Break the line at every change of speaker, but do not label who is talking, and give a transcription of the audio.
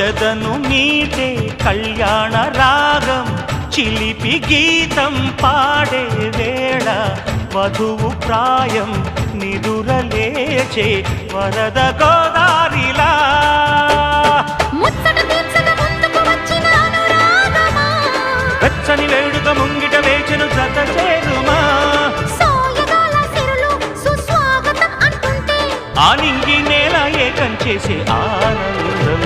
ఎదను మీటే కళ్యాణ రాగం చిలిపి గీతం పాడే వేళ వధువు ప్రాయం నిదురలేచే వరద గోదారిలా వెచ్చని వేడుక ముంగిట వేచెను జత చేరుమా ఆనింగి నేల ఏకం చేసే ఆనందం